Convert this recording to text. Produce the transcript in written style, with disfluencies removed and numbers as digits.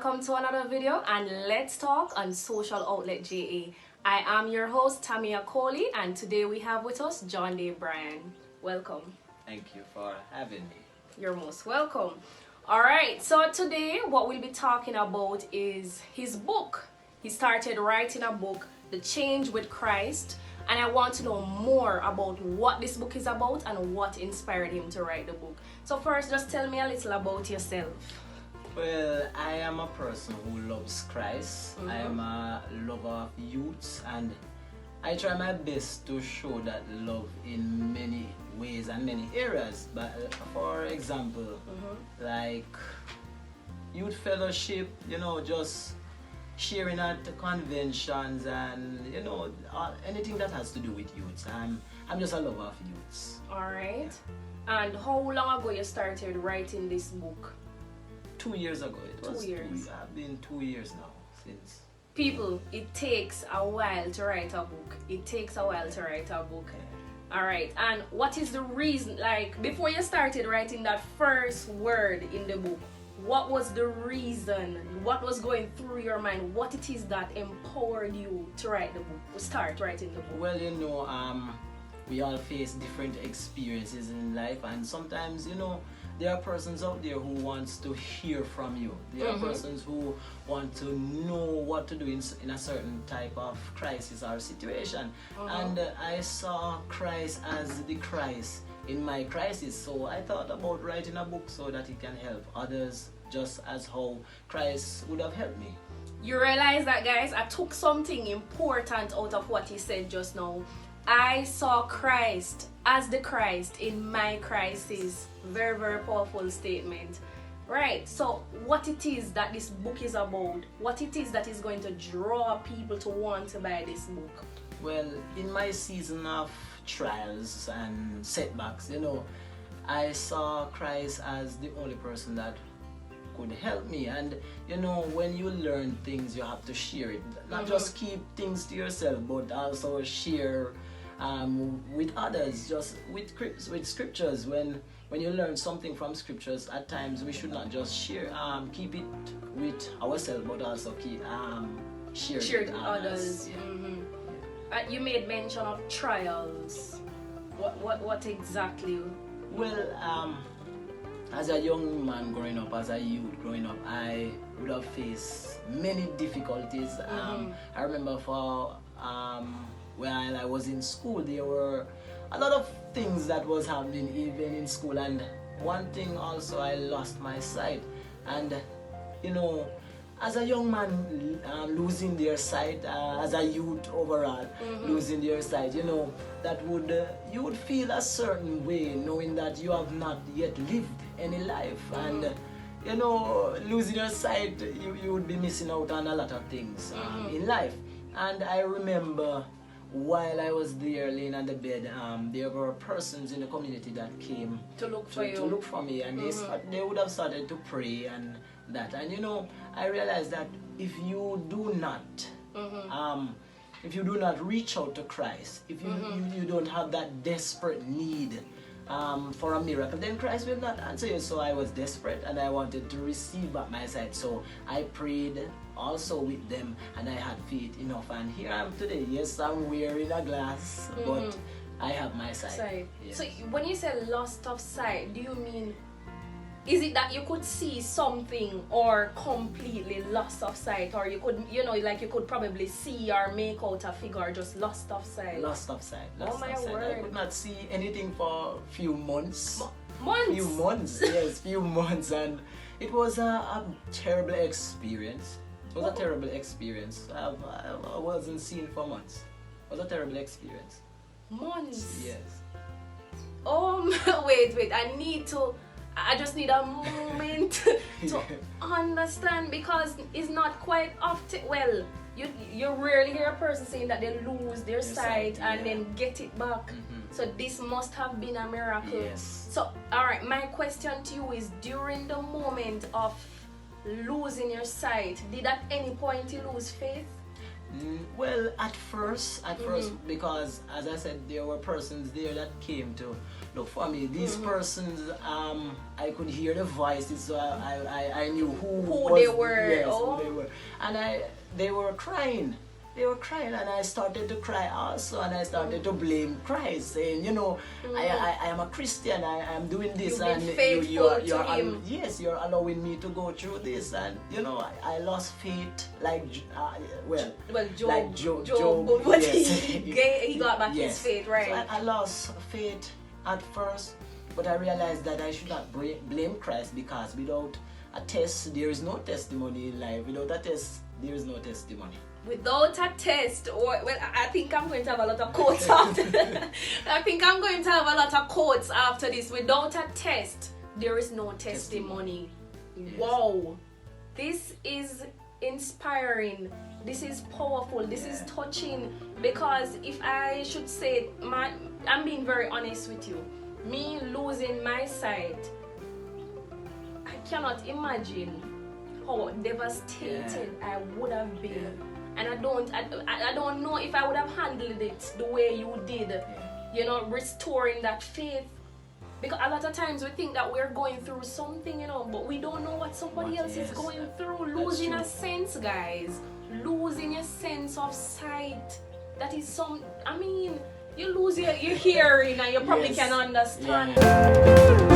welcome to another video and let's talk on social outlet JA. I am your host Tamia Coley and today we have with us John Day Bryan. Welcome. Thank you for having me. You're most welcome. Alright, so today what we'll be talking about is his book. He started writing a book, The Change with Christ, and I want to know more about what this book is about and what inspired him to write the book. So first, just tell me a little about yourself. Well, I am a person who loves Christ. I am a lover of youths, and I try my best to show that love in many ways and many areas. But for example, like youth fellowship, just sharing at conventions and anything that has to do with youths. I'm just a lover of youths. Alright. And how long ago you started writing this book? 2 years ago. It was 2 years. I've been 2 years now since. People, it takes a while to write a book. It takes a while to write a book. Alright, and what is the reason, like before you started writing that first word in the book, what was the reason, what was going through your mind, what it is that empowered you to write the book, to start writing the book? Well, we all face different experiences in life, and sometimes, there are persons out there who wants to hear from you. There are persons who want to know what to do in a certain type of crisis or situation. And I saw Christ as the Christ in my crisis, so I thought about writing a book so that it can help others just as how Christ would have helped me. You realize that, guys, I took something important out of what he said just now. I saw Christ as the Christ in my crisis. Very, very powerful statement. Right, so what it is that this book is about, what it is that is going to draw people to want to buy this book? Well, in my season of trials and setbacks, I saw Christ as the only person that could help me. And when you learn things, you have to share it. Not just keep things to yourself, but also share with others, just with scriptures. When you learn something from scriptures, at times we should not just share, keep it with ourselves, but also keep share it with others. You made mention of trials. What exactly? Well, as a young man growing up, as a youth growing up, I would have faced many difficulties. I remember while I was in school, there were a lot of things that was happening even in school, and one thing also, I lost my sight. And as a young man losing their sight, as a youth overall losing their sight, that you would feel a certain way knowing that you have not yet lived any life, and losing your sight, you would be missing out on a lot of things in life. And I remember while I was there laying on the bed, there were persons in the community that came to look for me, and they would have started to pray and that. And I realized that if you do not reach out to Christ, if you don't have that desperate need for a miracle, then Christ will not answer you. So I was desperate and I wanted to receive back my sight. So I prayed also with them, and I had faith enough, and here I am today. Yes, I'm wearing a glass, but I have my sight. Yes. So when you say lost of sight, do you mean, is it that you could see something, or completely lost of sight, or you could, like you could probably see or make out a figure, or just lost of sight? Lost of sight. Oh my word. I could not see anything for a few months. Months? Few months, yes, few months, and it was a terrible experience. It was a terrible experience. I wasn't seen for months. It was a terrible experience. Months? Yes. Wait, I just need a moment to understand, because it's not quite often, well, you rarely hear a person saying that they lose their sight and then get it back. So this must have been a miracle. Yes. So, alright, my question to you is, during the moment of losing your sight, did at any point you lose faith? Well, at first, because as I said, there were persons there that came to look for me. These persons, I could hear the voices, so I knew who they were. Yes, who they were, and they were crying. They were crying, and I started to cry also, and I started to blame Christ, saying, you know, I am a Christian, I am doing this, and you're yes, you're allowing me to go through this, and you know, I lost faith, like Job, like Job, but yes. he got back Yes. his faith, right? So I lost faith at first, but I realized that I should not blame Christ, because without a test, there is no testimony in life. Without a test, there is no testimony. Without a test, I think I'm going to have a lot of quotes after. I think I'm going to have a lot of quotes after this. Without a test, there is no testimony. Yes. Wow, this is inspiring. This is powerful. This is touching. Because if I should say, I'm being very honest with you. Me losing my sight, I cannot imagine how devastated I would have been. And I don't know if I would have handled it the way you did, you know, restoring that faith. Because a lot of times we think that we're going through something, you know, but we don't know what somebody else is going through. Losing a sense, guys. Losing your sense of sight. That is you lose your hearing, and you probably can understand.